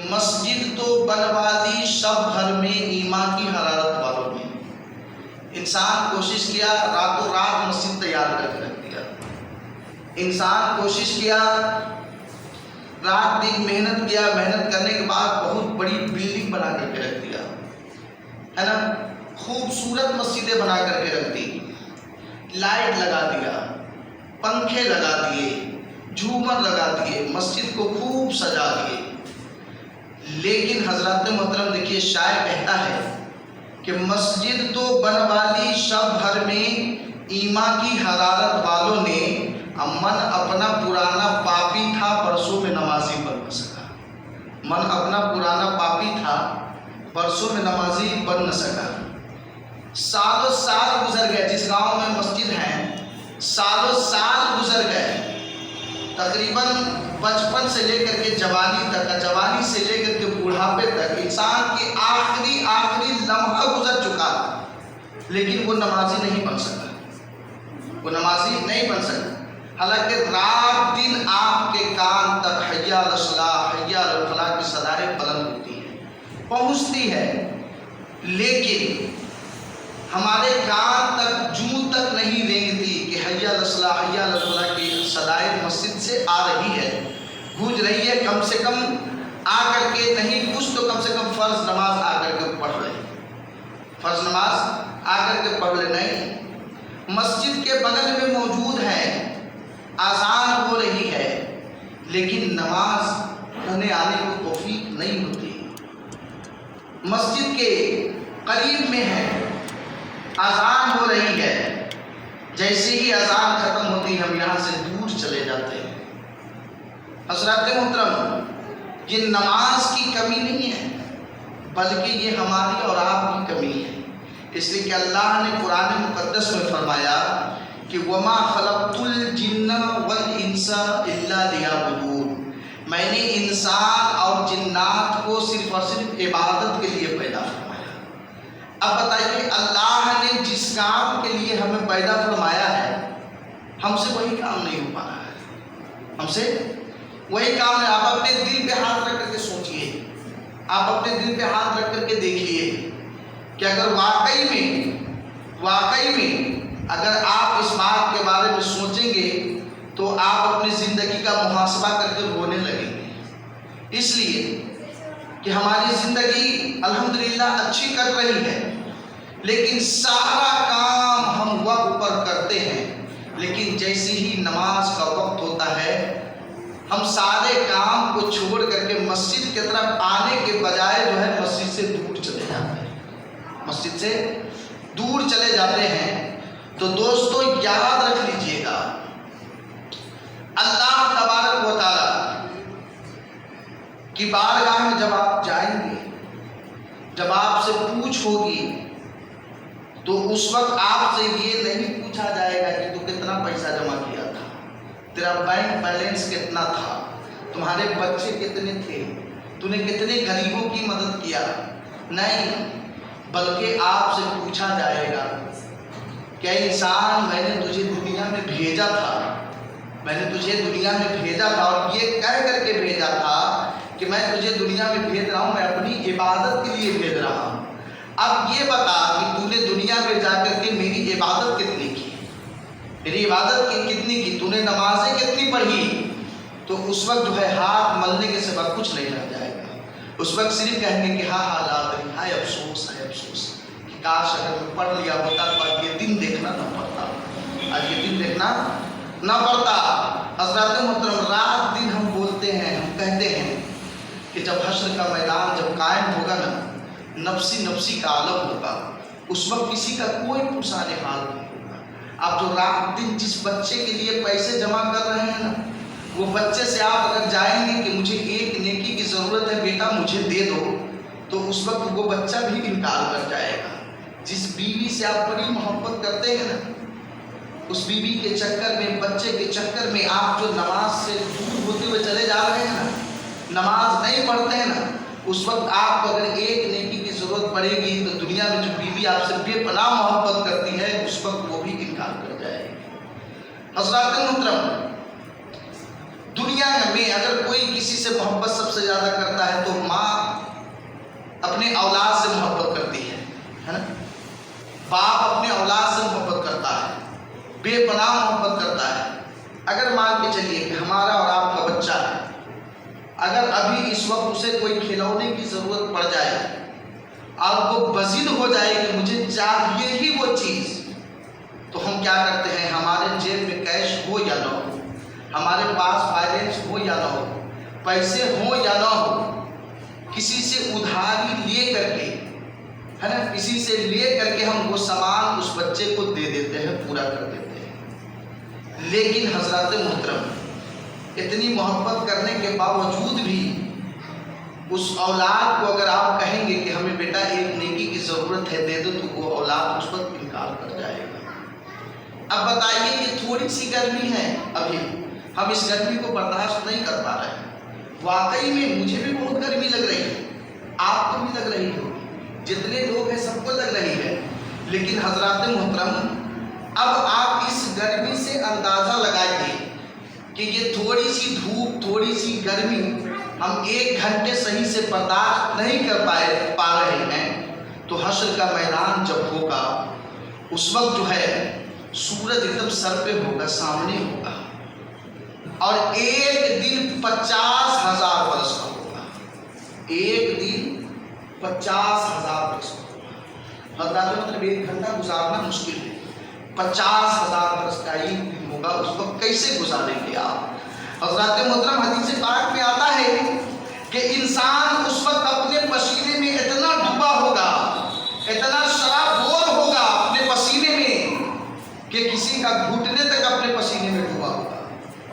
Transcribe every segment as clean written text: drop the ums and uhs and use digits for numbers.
مسجد تو بنوا لی شب بھر میں ایمان کی حرارت والوں نے. انسان کوشش کیا راتوں رات مسجد تیار کر کے رکھ دیا. انسان کوشش کیا رات دن محنت کیا, محنت کرنے کے بعد بہت بڑی بلڈنگ بنا کر کے رکھ دیا ہے نا. خوبصورت مسجدیں بنا کر کے رکھ دی, لائٹ لگا دیا, پنکھے لگا دیے, جھومر لگا دیے, مسجد کو خوب سجا دیے. لیکن حضرات محترم دیکھیے, شاعر کہتا ہے کہ مسجد تو بنوا لی شب بھر میں ایمان کی حرارت والوں نے, من اپنا پرانا پاپی تھا برسوں میں نمازی بن نہ سکا. من اپنا پرانا پاپی تھا برسوں میں نمازی بن نہ سکا. سالوں سال گزر گئے, جس گاؤں میں مسجد ہیں سالوں سال گزر گئے, تقریباً بچپن سے لے کر کے جوانی تک, جوانی سے لے کر کے بڑھاپے تک انسان کی آخری لمحہ گزر چکا, لیکن وہ نمازی نہیں بن سکا. وہ نمازی نہیں بن سکا. حالانکہ رات دن آپ کے کان تک حی علی الصلاۃ حی علی الفلاح کی صدائیں بلند ہوتی ہیں, پہنچتی ہے, لیکن ہمارے کان تک جوں تک نہیں رینگتی کہ حی علی الصلاۃ حی علی الفلاح کی صدائیں مسجد سے آ رہی ہے, گونج رہی ہے. کم سے کم آ کر کے نہیں, کچھ تو کم سے کم فرض نماز آ کر کے پڑھ لیں, فرض نماز آ کر کے پڑھ لیں. نہیں, مسجد کے بغل میں موجود ہے, آذان ہو رہی ہے, لیکن نماز پڑھنے آنے کو توفیق نہیں ہوتی. مسجد کے قریب میں ہے, آذان ہو رہی ہے, جیسے ہی آذان ختم ہوتی ہے ہم یہاں سے دور چلے جاتے ہیں. حضرات محترم, یہ نماز کی کمی نہیں ہے, بلکہ یہ ہماری اور آپ کی کمی ہے. اس لیے کہ اللہ نے قرآن مقدس میں فرمایا کہ وما خلقت الجن والانس الا لیعبدون, میں نے انسان اور جنات کو صرف اور صرف عبادت کے لیے پیدا فرمایا. اب بتائیے, اللہ نے جس کام کے لیے ہمیں پیدا فرمایا ہے, ہم سے وہی کام نہیں ہو پا رہا ہے, ہم سے وہی کام ہے. آپ اپنے دل پہ ہاتھ رکھ کر کے سوچئے, آپ اپنے دل پہ ہاتھ رکھ کر کے دیکھیے کہ اگر واقعی میں اگر آپ اس بات کے بارے میں سوچیں گے تو آپ اپنی زندگی کا محاسبہ کر کے رونے لگیں گے. اس لیے کہ ہماری زندگی الحمدللہ اچھی کر رہی ہے, لیکن سارا کام ہم وقت پر کرتے ہیں, لیکن جیسے ہی نماز کا وقت ہوتا ہے ہم سارے کام کو چھوڑ کر کے مسجد کی طرف آنے کے بجائے جو ہے مسجد سے دور چلے جاتے ہیں, مسجد سے دور چلے جاتے ہیں. تو دوستو یاد رکھ لیجئے گا, اللہ تبارک و تعالی کی بارگاہ میں جب آپ جائیں گے, جب آپ سے پوچھ ہوگی, تو اس وقت آپ سے یہ نہیں پوچھا جائے گا کہ تو کتنا پیسہ جمع کیا تھا, تیرا بینک بیلنس کتنا تھا, تمہارے بچے کتنے تھے, تو نے کتنے غریبوں کی مدد کیا. نہیں, بلکہ آپ سے پوچھا جائے گا کہ انسان میں نے تجھے دنیا میں بھیجا تھا, میں نے تجھے دنیا میں بھیجا تھا, اور یہ کہہ کر کے بھیجا تھا کہ میں تجھے دنیا میں بھیج رہا ہوں, میں اپنی عبادت کے لیے بھیج رہا ہوں. اب یہ بتا کہ تو نے دنیا میں جا کر کے میری عبادت کتنی کی, میری عبادت کتنی کی, تو نے نمازیں کتنی پڑھی. تو اس وقت جو ہے ہاتھ ملنے کے سوا کچھ نہیں رہ جائے گا. اس وقت صرف کہیں گے کہ ہاں حالات ہے, ہائے افسوس ہے, افسوس کہ کاش اگر میں پڑھ لیا ہوتا تو آج یہ دن دیکھنا نہ پڑتا, آج یہ دن دیکھنا نہ پڑتا. حضرات محترم, رات دن ہم بولتے ہیں, ہم کہتے ہیں کہ جب حشر کا میدان جب قائم ہوگا نا, نفسی کا عالم ہوگا, اس وقت کسی کا کوئی پرسان حال نہیں ہوگا. آپ جو رات دن جس بچے کے لیے پیسے جمع کر رہے ہیں نا, وہ بچے سے آپ اگر جائیں گے کہ مجھے ایک نیکی کی ضرورت ہے بیٹا مجھے دے دو, تو اس وقت وہ بچہ بھی انکار کر جائے گا. جس بیوی سے آپ بڑی محبت کرتے ہیں نا, اس بیوی کے چکر میں, بچے کے چکر میں آپ جو نماز سے دور ہوتے ہوئے چلے جا رہے ہیں نا, نماز نہیں پڑھتے ہیں نا, اس وقت آپ کو اگر ایک نیکی کی ضرورت پڑے گی تو دنیا میں جو بیوی آپ سے بے پناہ محبت کرتی ہے, اس وقت وہ بھی انکار کر جائے گی. حضرات محترم, دنیا میں اگر کوئی کسی سے محبت سب سے زیادہ کرتا ہے تو ماں باپ اپنے اولاد سے محبت کرتا ہے، بے پناہ محبت کرتا ہے. اگر مان کے چلیے کہ ہمارا اور آپ کا بچہ ہے، اگر ابھی اس وقت اسے کوئی کھلونے کی ضرورت پڑ جائے اور وہ بضد ہو جائے کہ مجھے چاہیے ہی وہ چیز، تو ہم کیا کرتے ہیں؟ ہمارے جیب میں کیش ہو یا نہ ہو، ہمارے پاس بیلنس ہو یا نہ ہو، پیسے ہوں یا نہ ہو، کسی سے ادھاری لے کر کے، ہے نا، کسی سے لے کر کے ہم وہ سامان اس بچے کو دے دیتے ہیں، پورا کر دیتے ہیں. لیکن حضرات محترم، اتنی محبت کرنے کے باوجود بھی اس اولاد کو اگر آپ کہیں گے کہ ہمیں بیٹا ایک نیکی کی ضرورت ہے، دے دو، تو وہ اولاد اس وقت انکار کر جائے گا. اب بتائیے کہ تھوڑی سی گرمی ہے، ابھی ہم اس گرمی کو برداشت نہیں کر پا رہے ہیں. واقعی میں مجھے بھی بہت گرمی لگ رہی ہے، آپ کو بھی لگ رہی ہوگی، جتنے لوگ ہیں سب کو لگ رہی ہے. لیکن حضرات محترم، اب آپ اس گرمی سے اندازہ لگائیے کہ یہ تھوڑی سی دھوپ، تھوڑی سی گرمی ہم 1 گھنٹے صحیح سے برداشت نہیں کر پا رہے ہیں، تو حشر کا میدان جب ہوگا اس وقت جو ہے سورج ایک دم سر پہ ہوگا، سامنے ہوگا، اور ایک دن 50,000 برس کا ہوگا. ایک دن 50,000 برس کا ہوگا. حضرات مطلب 1 گھنٹہ گزارنا مشکل ہے، 50,000 برس کا ایک دن ہوگا. اس وقت کیسے گزاریں گے آپ؟ حضرات محترم، حدیث پاک میں آتا ہے کہ انسان اس وقت اپنے پسینے میں اتنا ڈوبا ہوگا، اتنا شرابور ہوگا اپنے پسینے میں، کہ کسی کا گھٹنے تک اپنے پسینے میں ڈوبا ہوگا،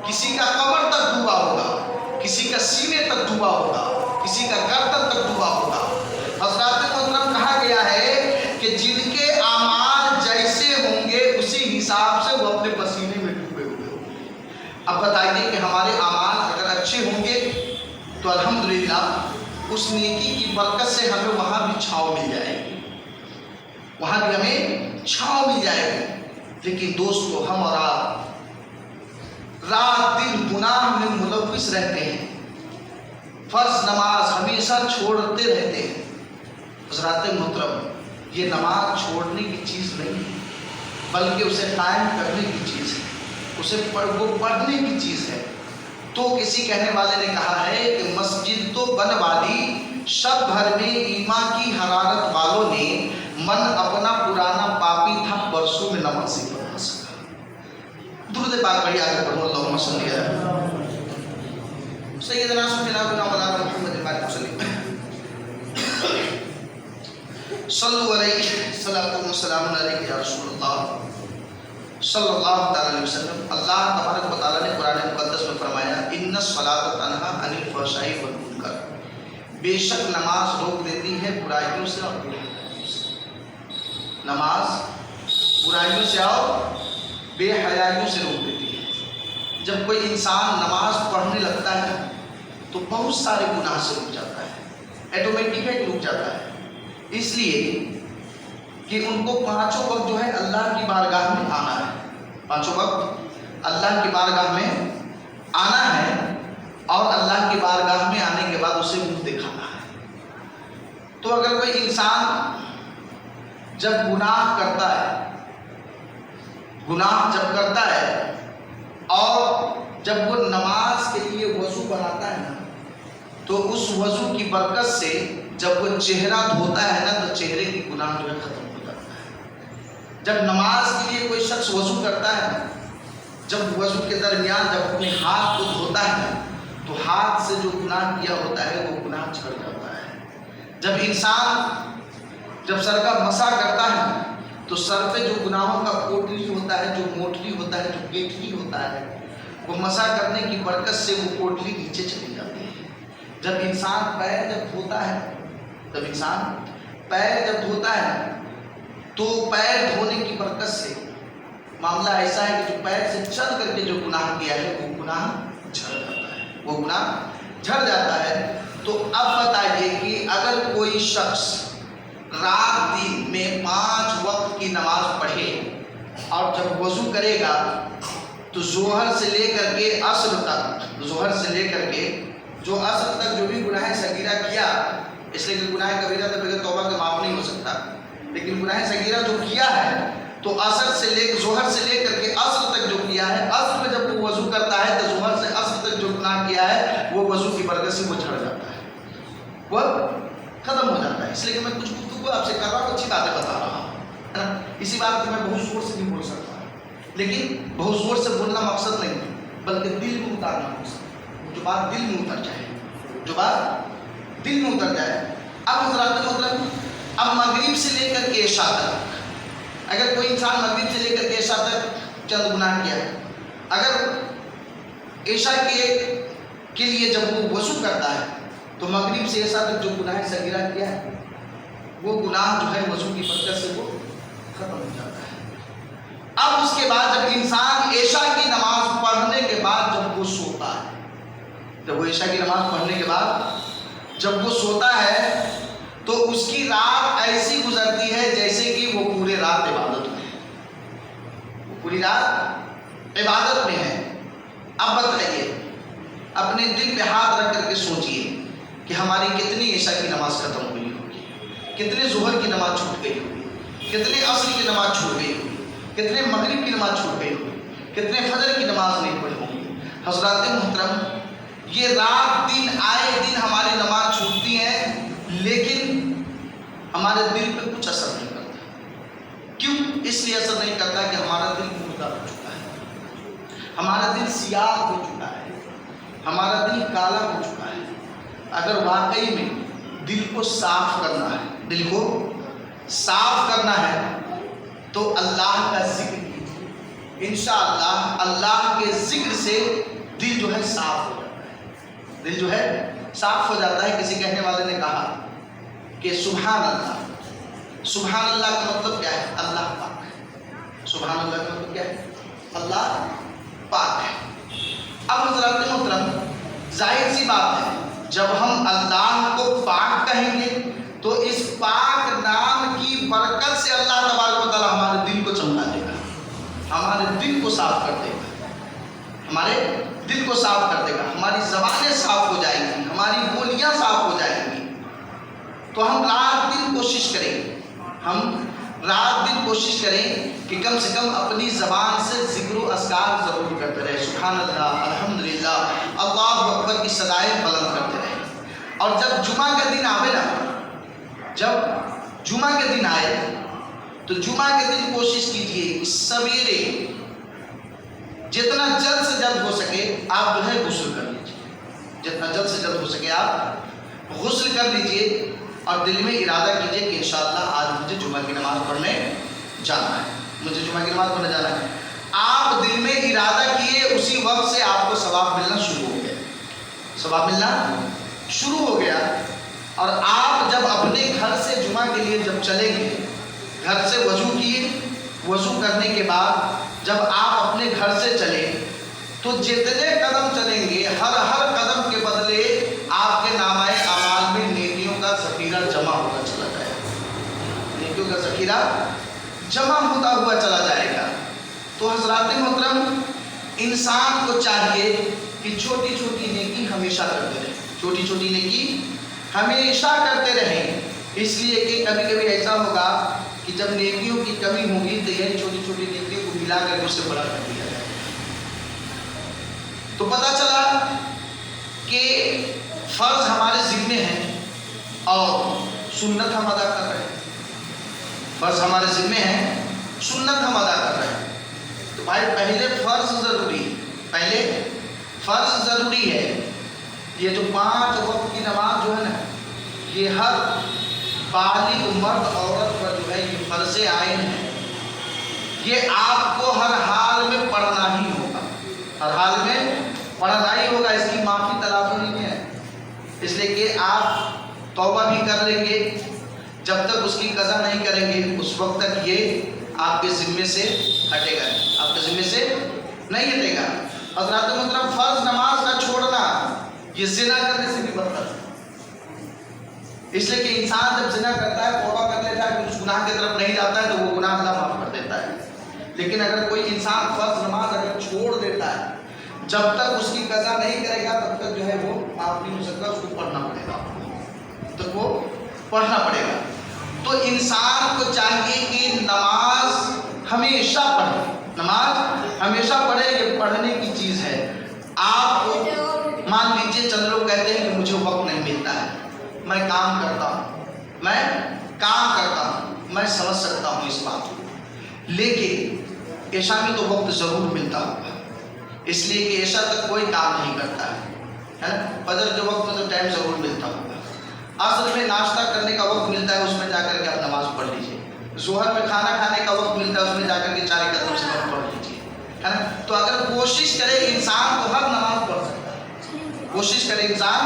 کسی کا کمر تک ڈوبا ہوگا، کسی کا سینے تک ڈوبا ہوگا، کسی کا گردن تک ڈوبا ہوگا. حضرات محترم، کہا گیا ہے کہ جن کے اعمال جیسے ہوں گے اسی حساب سے وہ اپنے پسینے میں ڈوبے ہوئے ہوں گے. اب بتائیے کہ ہمارے اعمال اگر اچھے ہوں گے تو الحمدللہ اس نیکی کی برکت سے ہمیں وہاں بھی چھاؤں مل جائے گی، وہاں بھی ہمیں چھاؤں مل جائے گی. لیکن دوستو، ہم اور آپ رات دن گناہ میں ملوث رہتے ہیں، فرض نماز ہمیشہ چھوڑتے رہتے ہیں. حضرات محترم، یہ نماز چھوڑنے کی چیز نہیں ہے، بلکہ اسے قائم کرنے کی چیز ہے، اسے پڑھنے کی چیز ہے. تو کسی کہنے والے نے کہا ہے کہ مسجد تو بنوا دی شب بھر میں ایمان کی حرارت والوں نے، من اپنا پرانا پاپی تھا برسوں میں نمازی بنا سکا. درود پاک پڑھی، آگے پڑھو. اللہم صلی علی سیدنا سفینا بن مولانا محمد بارک وسلم. صلو علیہ صلاۃ و سلام علیہ یا رسول اللہ صلی اللہ تعالی علیہ وسلم. اللہ تبارک و تعالیٰ نے قرآن مقدس میں فرمایا، ان الصلاۃ تنہی عن الفحشاء والمنکر، بے شک نماز روک دیتی ہے برائیوں سے اور بے حیائیوں سے. نماز برائیوں سے اور بے حیائیوں سے روک دیتی ہے. جب کوئی انسان نماز پڑھنے لگتا ہے تو بہت سارے گناہ سے رک جاتا ہے، ایٹومیٹک رک جاتا ہے. اس لیے کہ ان کو 5 وقت جو ہے اللہ کی بارگاہ میں آنا ہے، 5 وقت اللہ کی بارگاہ میں آنا ہے، اور اللہ کی بارگاہ میں آنے کے بعد اسے منہ دکھانا ہے. تو اگر کوئی انسان جب گناہ کرتا ہے، گناہ جب کرتا ہے اور جب وہ نماز کے لیے وضو بناتا ہے نا، تو اس وضو کی برکت سے جب وہ چہرہ دھوتا ہے نا تو چہرے کی گناہ جو ہے ختم ہو جاتا ہے. جب نماز کے لیے کوئی شخص وضو کرتا ہے نا، جب وضو کے درمیان جب اپنے ہاتھ کو دھوتا ہے نا تو ہاتھ سے جو گناہ کیا ہوتا ہے وہ گناہ جھڑ جاتا ہے. جب انسان جب سر کا مسح کرتا ہے تو سر پہ جو گناہوں کا کوٹلی ہوتا ہے، جو موٹلی ہوتا ہے، جو گیٹلی ہوتا ہے، وہ مسح کرنے کی برکت سے وہ کوٹلی نیچے چلی جاتی ہے. جب انسان پیر جب دھوتا ہے، جب انسان پیر جب دھوتا ہے تو پیر دھونے کی برکت سے معاملہ ایسا ہے کہ جو پیر سے چل کر کے جو گناہ کیا ہے وہ گناہ جھڑ جاتا ہے، وہ گناہ جھڑ جاتا ہے. تو اب بتائیے کہ اگر کوئی شخص رات دن میں 5 وقت کی نماز پڑھے اور جب وضو کرے گا تو ظہر سے لے کر کے عصر تک، ظہر سے لے کر کے جو عصر تک جو بھی گناہ صغیرہ کیا، اس لیے کہ گناہ کبیرہ تو بغیر توبہ کے معاف نہیں ہو سکتا، لیکن گناہ صغیرہ جو کیا ہے تو ظہر سے لے کر کے عصر تک جو کیا ہے، عصر میں جب وہ وضو کرتا ہے تو ظہر سے عصر تک جو گناہ کیا ہے وہ وضو کی برکت سے وہ جھڑ جاتا ہے، وہ ختم ہو جاتا ہے۔ اس لیے کہ میں کچھ گفتگو آپ سے کر رہا ہوں، اچھی باتیں بتا رہا ہوں، ہے نا۔ اسی بات کو میں بہت زور سے نہیں بول سکتا، لیکن بہت زور سے بولنا مقصد نہیں بلکہ دل میں اتارنا مقصد، جو بات دل میں اتر جائے، جو بات دل میں اتر جائے۔ اب حضرات محترم، اب مغرب سے لے کر کے عشاء تک اگر کوئی انسان مغرب سے لے کر کے عشاء تک چند گناہ کیا ہے، اگر عشاء کے لیے جب وہ وضو کرتا ہے تو مغرب سے عشاء تک جو گناہ صغیرہ کیا ہے وہ گناہ جو ہے وضو کی برکت سے وہ ختم ہو جاتا ہے۔ اب اس کے بعد جب انسان عشاء کی نماز پڑھنے کے بعد جب وہ سوتا ہے، جب وہ عشاء کی نماز پڑھنے کے بعد جب وہ سوتا ہے تو اس کی رات ایسی گزرتی ہے جیسے کہ وہ پورے رات عبادت میں ہے، وہ پوری رات عبادت میں ہے۔ اب بتائیے، اپنے دل پہ ہاتھ رکھ کر کے سوچئے کہ ہماری کتنی عشاء کی نماز ختم ہوئی ہوگی، کتنے ظہر کی نماز چھوٹ گئی ہوگی، کتنے عصر کی نماز چھوٹ گئی ہوگی، کتنے مغرب کی نماز چھوٹ گئی ہوگی، کتنے فجر کی نماز نہیں پڑھی ہوگی۔ حضرات محترم، یہ رات دن آئے دن ہماری نماز چھوٹتی ہیں لیکن ہمارے دل پہ کچھ اثر نہیں کرتا۔ کیوں؟ اس لیے اثر نہیں کرتا کہ ہمارا دل مردہ ہو چکا ہے، ہمارا دل سیاہ ہو چکا ہے، ہمارا دل کالا ہو چکا ہے۔ اگر واقعی میں دل کو صاف کرنا ہے، دل کو صاف کرنا ہے تو اللہ کا ذکر کیجیے، انشاءاللہ اللہ کے ذکر سے دل جو ہے صاف ہو جاتا ہے، دل جو ہے صاف ہو جاتا ہے۔ کسی کہنے والے نے کہا کہ سبحان اللہ، سبحان اللہ کا مطلب کیا ہے؟ اللہ پاک ہے۔ سبحان اللہ کا مطلب کیا ہے؟ اللہ پاک ہے۔ اب حضرات محترم، ظاہر سی بات ہے جب ہم اللہ کو پاک کہیں گے تو اس پاک نام کی برکت سے اللہ تبارک و تعالیٰ ہمارے دل کو چمکا دے گا، ہمارے دل کو صاف کر دے گا، ہمارے دل کو صاف کر دے گا، ہماری زبانیں صاف ہو جائیں گی، ہماری بولیاں صاف ہو جائیں گی۔ تو ہم رات دن کوشش کریں کہ کم سے کم اپنی زبان سے ذکر و اذکار ضرور کرتے رہے، سبحان اللہ، الحمدللہ، اللہ اکبر کی صدائیں بلند کرتے رہے۔ اور جب جمعہ کا دن آئے نا، جب جمعہ کے دن آئے تو جمعہ کے دن کوشش کیجئے سویرے جتنا جلد سے جلد ہو سکے آپ جو ہے غسل کر لیجئے، جتنا جلد سے جلد ہو سکے آپ غسل کر لیجئے اور دل میں ارادہ کیجئے کہ انشاءاللہ آج مجھے جمعہ کی نماز پڑھنے جانا ہے، مجھے جمعہ کی نماز پڑھنے جانا ہے۔ آپ دل میں ارادہ کیے، اسی وقت سے آپ کو ثواب ملنا شروع ہو گیا، ثواب ملنا شروع ہو گیا۔ اور آپ جب اپنے گھر سے جمعہ کے لیے جب چلیں گے، گھر سے وضو کیے، وضو کرنے کے بعد جب آپ اپنے گھر سے چلیں تو جتنے قدم چلیں گے ہر قدم کے بدلے آپ کے نامہ اعمال میں نیکیوں کا ذخیرہ جمع ہوتا چلا جائے گا، نیکیوں کا ذخیرہ جمع ہوتا ہوا چلا جائے گا۔ تو حضرات محترم، انسان کو چاہیے کہ چھوٹی چھوٹی نیکی ہمیشہ کرتے رہیں، چھوٹی چھوٹی نیکی ہمیشہ کرتے رہیں، اس لیے کہ کبھی کبھی ایسا ہوگا کہ جب نیکیوں کی کمی ہوگی تو یہ چھوٹی چھوٹی نیکیوں کو ملا کر اس سے بڑا کر دیا جائے۔ تو پتہ چلا کہ فرض ہمارے ذمے ہیں اور سنت ہم ادا کر رہے ہیں، فرض ہمارے ذمے ہیں، سنت ہم ادا کر رہے ہیں۔ تو بھائی پہلے فرض ضروری ہے، پہلے فرض ضروری ہے۔ یہ جو 5 وقت کی نماز جو ہے نا، یہ ہر بالغ مرد عورت پر جو ہے یہ فرض عین ہے، یہ آپ کو ہر حال میں پڑھنا ہی ہوگا، ہر حال میں پڑھنا ہی ہوگا، اس کی معافی تلافی نہیں ہے۔ اس لیے کہ آپ توبہ بھی کر لیں گے، جب تک اس کی قضا نہیں کریں گے اس وقت تک یہ آپ کے ذمے سے ہٹے گا، آپ کے ذمے سے نہیں ہٹے گا۔ حضرات محترم، فرض نماز کا چھوڑنا یہ زنا کرنے سے بھی بدتر ہے، اس لیے کہ انسان جب زنا کرتا ہے توبہ کر لیتا ہے، اس گناہ کی طرف نہیں جاتا ہے تو وہ گناہ اللہ معاف کر دیتا ہے۔ لیکن اگر کوئی انسان فرض نماز اگر چھوڑ دیتا ہے، جب تک اس کی قضا نہیں کرے گا تب تک جو ہے وہ معاف نہیں ہو سکتا، اس کو پڑھنا پڑے گا، تب تک وہ پڑھنا پڑے گا۔ تو انسان کو چاہیے کہ نماز ہمیشہ پڑھے، نماز ہمیشہ پڑھے. یہ پڑھنے کی چیز ہے. آپ مان لیجئے چند لوگ کہتے ہیں کہ مجھے وقت نہیں ملتا ہے، میں کام کرتا ہوں، میں سمجھ سکتا ہوں اس بات کو، لیکن عشاء میں تو وقت ضرور ملتا ہوگا، اس لیے کہ عشاء تک کوئی کام نہیں کرتا ہے. فجر کے وقت میں تو ٹائم ضرور ملتا ہوگا. عصر میں ناشتہ کرنے کا وقت ملتا ہے، اس میں جا کر کے آپ نماز پڑھ لیجیے. ظہر میں کھانا کھانے کا وقت ملتا ہے، اس میں جا کر کے 4 رکعت سے پڑھ لیجیے، ہے نا. تو اگر کوشش کرے انسان تو ہر نماز پڑھ سکتا ہے، کوشش کرے انسان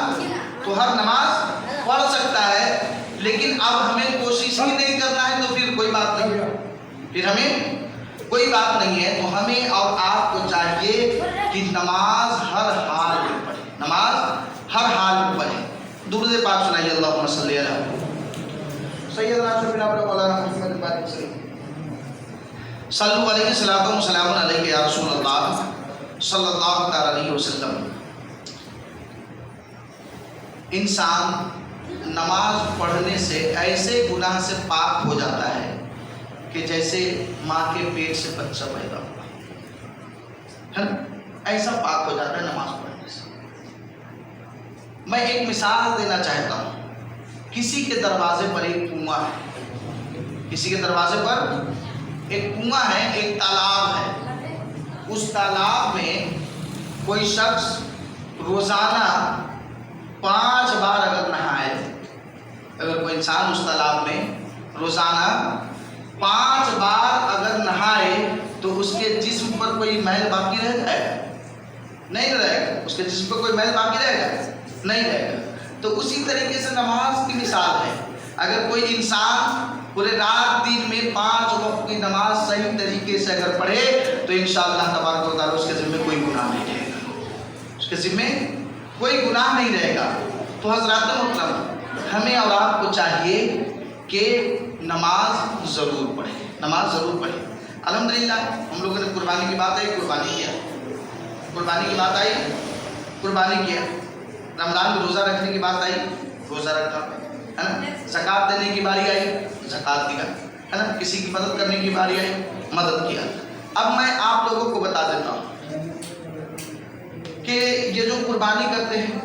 تو ہر نماز پڑھ سکتا ہے. لیکن اب ہمیں کوشش ہی نہیں کرنا ہے تو پھر کوئی بات نہیں ہے، پھر ہمیں کوئی بات نہیں ہے. تو ہمیں اور آپ کو چاہیے کہ نماز ہر حال میں پڑھے، نماز ہر حال میں پڑھے. درود پاک سنائیے اللہم صلی علی سیدنا شفیع مولانا محمد بارک صلو علیہ الصلوۃ والسلام علیک یا رسول اللہ صلی اللہ تعالی علیہ وسلم. انسان نماز پڑھنے سے ایسے گناہ سے پاک ہو جاتا ہے کہ جیسے ماں کے پیٹ سے بچہ پیدا ہوا ہے نا، ایسا پاک ہو جاتا ہے نماز پڑھنے سے. میں ایک مثال دینا چاہتا ہوں. کسی کے دروازے پر ایک کنواں ہے، کسی کے دروازے پر ایک کنواں ہے، ایک تالاب ہے. اس تالاب میں کوئی شخص روزانہ 5 بار اگر نہائے، اگر کوئی انسان اس تالاب میں روزانہ 5 بار اگر نہائے تو اس کے جسم پر کوئی میل باقی رہ جائے گا؟ نہیں رہے گا. اس کے جسم پر کوئی میل باقی رہے گا؟ نہیں رہے گا. تو اسی طریقے سے نماز کی مثال ہے. اگر کوئی انسان پورے رات دن میں 5 وقت کی نماز صحیح طریقے سے اگر پڑھے تو انشاءاللہ تبارک و تعالیٰ اس کے ذمہ کوئی گناہ نہیں رہے گا، اس کے ذمہ کوئی گناہ نہیں رہے گا. تو حضرات محترم، ہمیں اور آپ کو چاہیے کہ نماز ضرور پڑھیں، نماز ضرور پڑھیں. الحمدللہ ہم لوگوں نے قربانی کی بات آئی، قربانی کیا، قربانی کی بات آئی، قربانی کیا. رمضان میں روزہ رکھنے کی بات آئی، روزہ رکھا، ہے نا. زکوٰۃ دینے کی باری آئی، زکوٰۃ دیا، ہے نا. کسی کی مدد کرنے کی باری آئی، مدد کیا. اب میں آپ لوگوں کو بتا دیتا ہوں کہ یہ جو قربانی کرتے ہیں،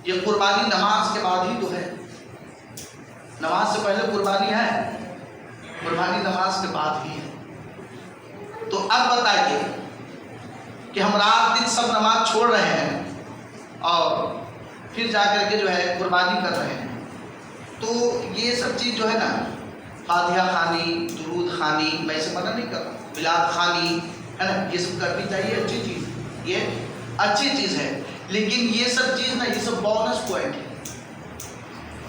یہ قربانی نماز کے بعد ہی تو ہے. نماز سے پہلے قربانی ہے؟ قربانی نماز کے بعد ہی ہے. تو اب بتائیے کہ ہم رات دن سب نماز چھوڑ رہے ہیں اور پھر جا کر کے جو ہے قربانی کر رہے ہیں. تو یہ سب چیز جو ہے نا، فاتحہ خوانی، درود خوانی، میں اسے منع نہیں کر رہا ہوں، میلاد خوانی، ہے نا، یہ سب کرنی چاہیے، اچھی چیز، یہ اچھی چیز ہے. لیکن یہ سب چیز نا، یہ سب بونس پوائنٹ ہے،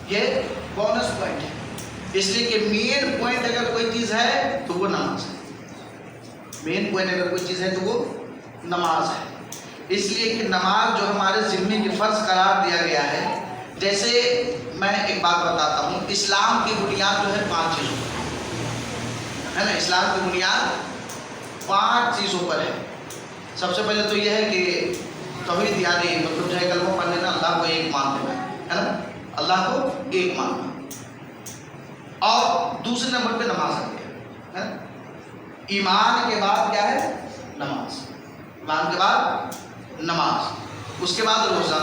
یہ بونس پوائنٹ ہے. اس لیے کہ مین پوائنٹ اگر کوئی چیز ہے تو وہ نماز ہے. مین پوائنٹ اگر کوئی چیز ہے تو وہ نماز ہے. اس لیے کہ نماز جو ہمارے ذمے کی فرض قرار دیا گیا ہے. جیسے میں ایک بات بتاتا ہوں، اسلام کی بنیاد جو ہے 5 چیزوں پر ہے نا. اسلام کی بنیاد 5 چیزوں پر ہے. سب سے پہلے تو یہ ہے کہ توحید، یعنی مطلب جو ہے کلمہ پڑھ لینا، اللہ کو ایک مان لینا، ہے نا، اللہ کو ایک ماننا. اور دوسرے نمبر پہ نماز ہے نا. ایمان کے بعد کیا ہے؟ نماز. ایمان کے بعد نماز، اس کے بعد روزہ،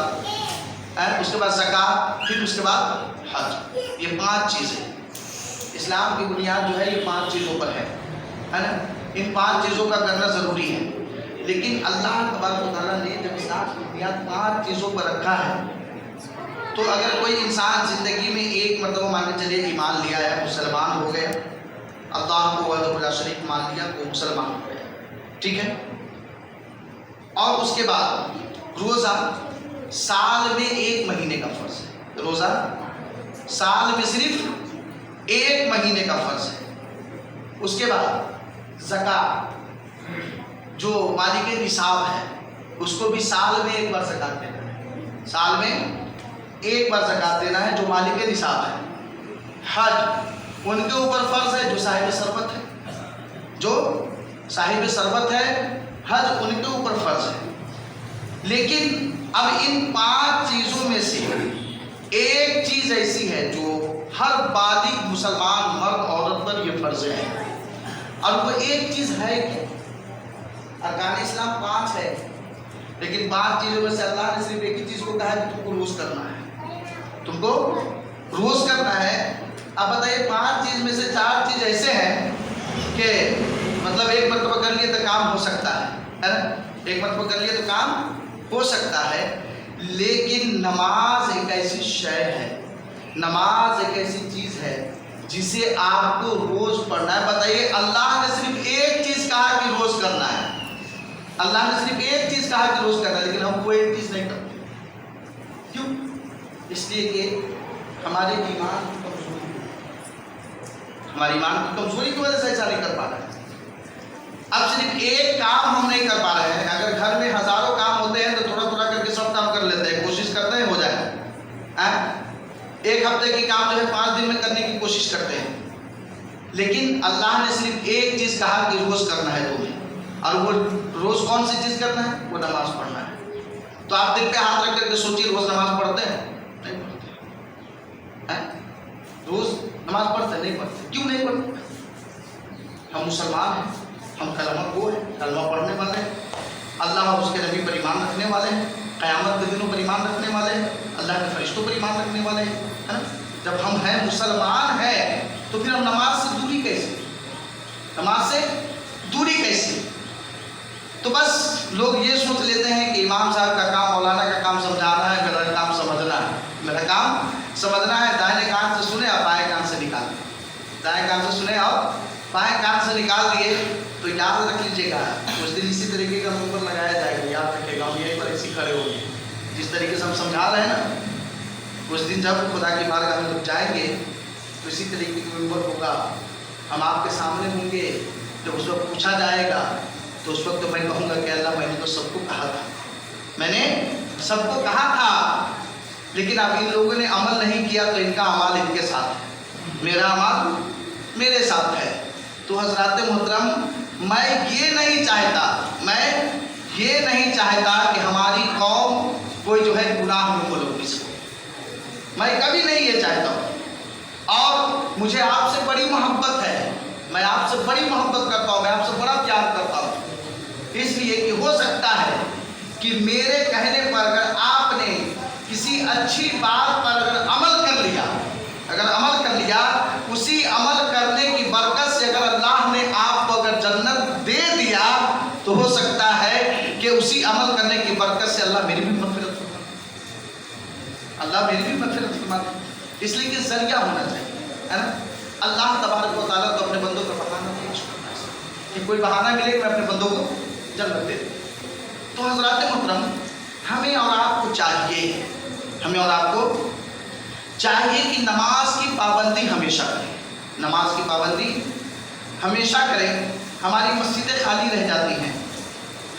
اس کے بعد زکوٰۃ، پھر اس کے بعد حج. یہ 5 چیزیں اسلام کی بنیاد جو ہے، یہ 5 چیزوں پر ہے نا. ان 5 چیزوں کا کرنا ضروری ہے. لیکن اللہ تبارک و تعالیٰ نے جب اسلام کی بنیاد 5 چیزوں پر رکھا ہے، تو اگر کوئی انسان زندگی میں ایک مرتبہ مان کے چلے ایمان لیا ہے، مسلمان ہو گیا، اللہ کو وحدہ لا شریک مان لیا، وہ مسلمان ہو گیا، ٹھیک ہے. اور اس کے بعد روزہ سال میں 1 مہینے کا فرض ہے. روزہ سال میں صرف 1 مہینے کا فرض ہے. اس کے بعد زکوٰۃ جو مالک نصاب ہے، اس کو بھی سال میں 1 بار زکوٰۃ دینا ہے. سال میں 1 بار زکوٰۃ دینا ہے جو مالک نصاب ہے. حج ان کے اوپر فرض ہے جو صاحب ثروت ہے، جو صاحب ثروت ہے، حج ان کے اوپر فرض ہے. لیکن اب ان 5 چیزوں میں سے ایک چیز ایسی ہے جو ہر بالغ مسلمان مرد عورت پر یہ فرض ہے، اور وہ ایک چیز ہے کہ ارکان اسلام 5 ہے، لیکن 5 چیزوں میں سے اللہ نے صرف ایک ہی چیز کو کہا ہے کہ تم کو روز کرنا ہے، تم کو روز کرنا ہے۔ اب بتائیے 5 چیز میں سے 4 چیز ایسے ہیں کہ مطلب ایک مرتبہ کر لیے تو کام ہو سکتا ہے نا، ایک مرتبہ کر لیے تو کام ہو سکتا ہے، لیکن نماز ایک ایسی شے ہے، نماز ایک ایسی چیز ہے جسے آپ کو روز پڑھنا ہے۔ بتائیے اللہ نے صرف ایک چیز کہا کہ روز کرنا ہے، اللہ نے صرف ایک چیز کہا کہ روز کرنا ہے، لیکن ہم وہ ایک چیز نہیں کرتے۔ کیوں؟ اس لیے کہ ہمارے ایمان کی کمزوری، ہماری ایمان کی کمزوری کی وجہ سے ایسا نہیں کر پا رہے ہیں۔ اب صرف ایک کام ہم نہیں کر پا رہے ہیں، اگر گھر میں ہزاروں کام ہوتے ہیں تو تھوڑا تھوڑا کر کے سب کام کر لیتے ہیں، کوشش کرتے ہیں ہو جائے، ایک ہفتے کی کام جو ہے 5 دن میں کرنے کی کوشش کرتے ہیں، لیکن اللہ نے صرف ایک چیز کہا کہ روز کرنا ہے تمہیں، اور وہ روز کون سی چیز کرنا ہے؟ وہ نماز پڑھنا ہے۔ تو آپ دل پہ ہاتھ رکھ کر کے سوچیے، روز نماز پڑھتے ہیں؟ نہیں پڑھتے ہیں۔ روز نماز پڑھتے نہیں پڑھتے؟ کیوں نہیں پڑھتے؟ ہم مسلمان ہیں، ہم کلمہ گو ہیں، کلمہ پڑھنے والے ہیں، اللہ اور اس کے نبی پر ایمان رکھنے والے ہیں، قیامت کے دنوں پر ایمان رکھنے والے ہیں، اللہ کے فرشتوں پر ایمان رکھنے والے ہیں، ہے نا؟ جب ہم ہیں مسلمان ہیں تو پھر ہم نماز سے دوری کیسے، نماز سے دوری کیسے؟ تو بس لوگ یہ سوچ لیتے ہیں کہ امام صاحب کا کام، مولانا کا کام سمجھانا ہے، میرا کام سمجھنا ہے، میرا کام سمجھنا ہے، دائیں کان سے سنے اور بائیں کان سے نکال دیں، دائیں کان سے سنے اور بائیں کان سے نکال دیے تو یاد رکھ لیجیے گا، اس دن اسی طریقے کا منہ پر لگایا جائے گا، یاد رکھے گا، ہم یہیں پر ایسی کھڑے ہوں گے جس طریقے سے ہم سمجھا رہے ہیں نا، اس دن جب خدا کی بارگاہ میں جب جائیں گے تو اسی طریقے کا منبر ہوگا، ہم آپ کے سامنے ہوں گے، جب اس وقت پوچھا جائے گا تو اس وقت میں کہوں گا کہ اللہ میں نے تو سب کو کہا تھا، میں نے سب کو کہا تھا، لیکن اب ان لوگوں نے عمل نہیں کیا تو ان کا اعمال ان کے ساتھ ہے، میرا اعمال میرے ساتھ ہے۔ تو حضرات محترم، میں یہ نہیں چاہتا کہ ہماری قوم کوئی جو ہے گناہ میں ملوث ہو، میں کبھی نہیں یہ چاہتا ہوں، اور مجھے آپ سے بڑی محبت ہے، میں آپ سے بڑی محبت کرتا ہوں، میں آپ سے بڑا پیار کرتا ہوں، اس لیے کہ ہو سکتا ہے کہ میرے کہنے پر اگر آپ نے کسی اچھی بات پر اگر عمل کر لیا، اسی عمل کرنے کی برکت سے اگر اللہ نے آپ کو اگر جنت دے دیا تو ہو سکتا ہے کہ اسی عمل کرنے کی برکت سے اللہ میری بھی مغفرت فرما دے، اللہ میری بھی مغفرت فرما دے، اس لیے کہ ذریعہ ہونا چاہیے، ہے نا؟ اللہ تبارک و تعالیٰ کو اپنے بندوں کا بہانہ تلاش کرنا ہے کہ کوئی بہانہ ملے کہ میں اپنے بندوں کو جنت دے دوں۔ تو حضرات محترم، ہمیں اور آپ کو چاہیے کہ نماز کی پابندی ہمیشہ کریں، نماز کی پابندی ہمیشہ کریں۔ ہماری مسجدیں خالی رہ جاتی ہیں،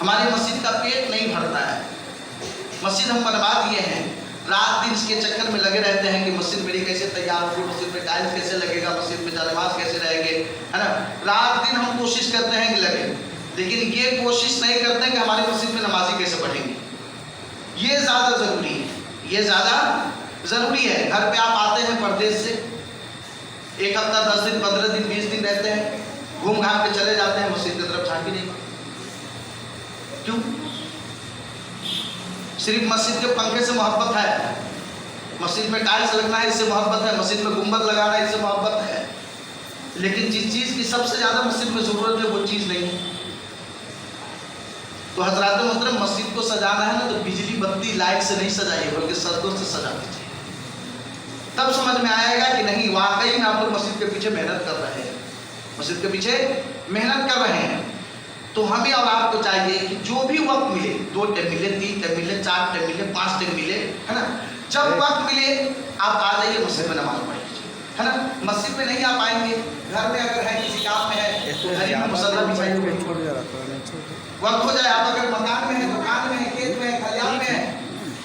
ہماری مسجد کا پیٹ نہیں بھرتا ہے، مسجد ہم بنوا دیے ہیں، رات دن اس کے چکر میں لگے رہتے ہیں کہ مسجد میری کیسے تیار ہوگی، مسجد میں ٹائلس کیسے لگے گا، مسجد میں جانماز کیسے رہیں گے، ہے نا؟ رات دن ہم کوشش کرتے ہیں کہ لگے، لیکن یہ کوشش نہیں کرتے کہ ہماری مسجد میں نمازی کیسے پڑھیں گے۔ یہ زیادہ ضروری ہے۔ گھر پہ آپ آتے ہیں پردیس سے، ایک ہفتہ 10 دن 15 دن 20 دن رہتے ہیں، گھوم گھام کے چلے جاتے ہیں، مسجد کی طرف جھانک ہی نہیں، کیوں؟ صرف مسجد کے پنکھے سے محبت ہے، مسجد میں ٹائلس لگنا ہے اس سے محبت ہے، مسجد میں گنبد لگانا ہے اس سے محبت ہے، لیکن جس چیز کی سب سے زیادہ مسجد میں ضرورت ہے وہ چیز نہیں ہے۔ تو حضرات محترم، مسجد کو سجانا ہے نا تو بجلی بتی لائٹ سے نہیں سجائیے، بلکہ سجدوں سے سجا دیجیے، تب سمجھ میں آئے گا کہ نہیں واقعی میں آپ لوگ مسجد کے پیچھے محنت کر رہے ہیں، تو ہمیں اور آپ کو چاہیے کہ جو بھی وقت ملے، 2 ٹائم ملے، 3 ٹائم ملے، 4 ٹائم ملے، 5 ٹائم ملے، ہے نا؟ جب وقت ملے آپ آ جائیے مسجد میں نماز پڑھ لیجیے، ہے نا؟ مسجد میں نہیں آ پائیں گے، گھر میں اگر ہے کسی کام میں ہے تو گھر میں مصلی بچھائیے، وقت ہو جائے، آپ اگر مکان میں ہے، دکان میں ہے، کھیت میں ہے، کھلیان میں ہے،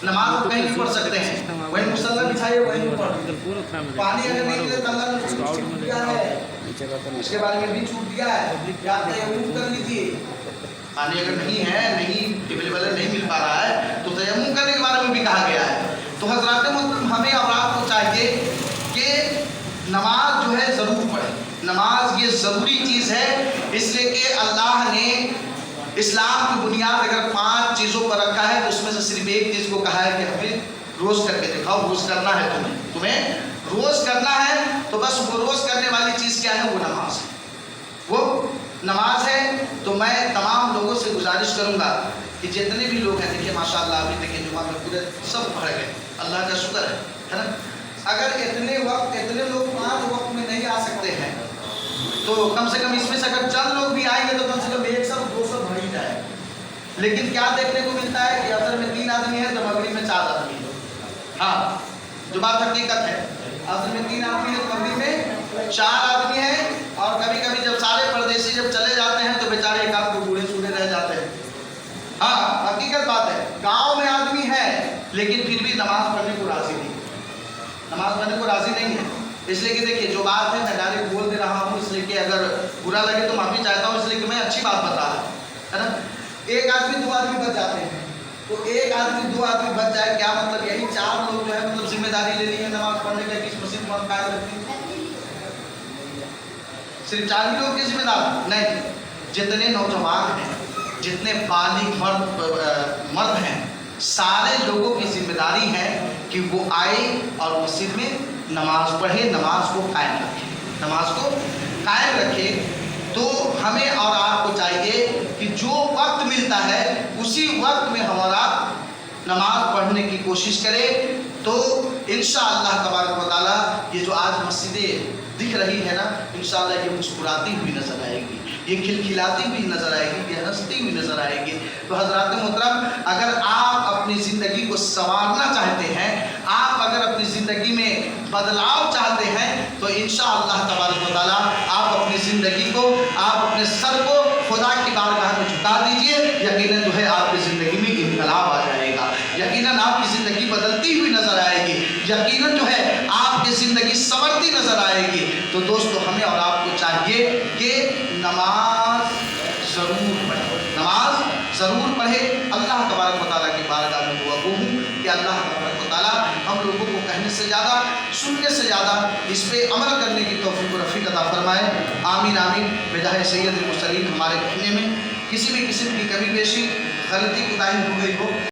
نماز کہیں بھی پڑھ سکتے ہیں، وہیں مصلی بچھائیے، وہیں پڑھ۔ پانی اگر نہیں ملے تو اللہ نے چھوٹ دیا ہے، اس کے بارے میں بھی چھوٹ دیا ہے، یا تیمم کر لیجیے۔ پانی اگر نہیں اویلیبل نہیں مل پا رہا ہے تو تیمم کرنے کے بارے میں بھی کہا گیا ہے۔ تو حضرات محترم، ہمیں اور آپ کو چاہیے کہ نماز جو ہے ضرور پڑھیں. نماز یہ ضروری چیز ہے، اس لیے کہ اللہ نے اسلام کی بنیاد اگر 5 چیزوں پر رکھا ہے تو اس میں سے صرف ایک چیز کو کہا ہے کہ ہمیں روز کر کے دکھاؤ. روز کرنا ہے تمہیں روز کرنا ہے. تو بس وہ روز کرنے والی چیز کیا ہے؟ وہ نماز ہے. وہ نماز ہے. تو میں تمام لوگوں سے گزارش کروں گا کہ جتنے بھی لوگ ہیں، دیکھیے ماشاء اللہ ابھی دیکھیں جمعہ میں پورے سب پڑھ گئے، اللہ کا شکر ہے نا. اگر اتنے لوگ 5 وقت میں نہیں آ سکتے ہیں تو کم سے کم اس میں سے اگر چند لوگ بھی آئیں گے تو کم سے کم 100-200 بڑھ ہی جائے. لیکن کیا دیکھنے کو ملتا ہے کہ اثر میں 3 آدمی ہیں تو مغرب میں 4 آدمی ہیں. ہاں، جو بات حقیقت ہے، اصل میں 3 آدمی ہیں، مغرب میں 4 آدمی ہیں. اور کبھی کبھی جب سارے پردیسی جب چلے جاتے ہیں تو بیچارے ایک آدھ کو بوڑھے سوڑے رہ جاتے ہیں. ہاں حقیقت بات ہے، گاؤں میں آدمی ہے لیکن پھر بھی نماز پڑھنے کو راضی نہیں ہے. اس لیے کہ دیکھیے جو بات ہے میں ڈائریکٹ بول دے رہا ہوں، اس لیے کہ اگر برا لگے تو معافی چاہتا ہوں، اس لیے کہ میں اچھی بات بتا رہا ہوں، ہے نا. ایک آدمی 2 آدمی بچ جاتے ہیں تو ایک آدمی 2 آدمی بچ جائے، کیا مطلب؟ یہی 4 لوگ جو ہے مطلب ذمہ داری لے لی ہے نماز پڑھنے کا. کس مسجد میں قائم رکھتی ہے؟ صرف 4 ہی لوگ کی ذمہ دار نہیں. جتنے نوجوان ہیں، جتنے بالغ مرد ہیں، سارے لوگوں کی ذمہ داری ہے کہ وہ آئے اور مسجد میں نماز پڑھے، نماز کو قائم رکھے. تو ہمیں اور آپ کو چاہیے کہ جو وقت ملتا ہے اسی وقت میں ہمارا نماز پڑھنے کی کوشش کرے. تو انشاءاللہ تبارک و تعالی یہ جو آج مسجدیں دکھ رہی ہے نا، انشاءاللہ یہ مسکراتی ہوئی نظر آئے گی، یہ کھلکھلاتی ہوئی نظر آئے گی، یہ ہنستی ہوئی نظر آئے گی. تو حضرات محترم، اگر آپ اپنی زندگی کو سنوارنا چاہتے ہیں، آپ اگر اپنی زندگی میں بدلاؤ چاہتے ہیں، تو انشاءاللہ تبارک و تعالیٰ آپ اپنی زندگی کو، آپ اپنے سر کو خدا کی بارگاہ میں جھکا دیجئے. یقیناً جو ہے آپ کی زندگی میں انقلاب آ جائے گا، یقیناً آپ کی زندگی بدلتی ہوئی نظر آئے گی، یقیناً جو ہے آپ کی زندگی سنورتی نظر آئے گی. تو دوستو، ہمیں اور آپ کو چاہیے کہ نماز ضرور پڑھے. اللہ تبارک و تعالیٰ کی بارگاہ میں دعا گو ہوں کہ اللہ تبارک و تعالیٰ ہم لوگوں کو کہنے سے زیادہ، سننے سے زیادہ اس پہ عمل کرنے کی توفیق و رفیق عطا فرمائے. آمین آمین. بجاہ سید المرسلین. ہمارے کہنے میں کسی بھی قسم کی کمی بیشی، غلطی کوتاہی ہو گئی ہو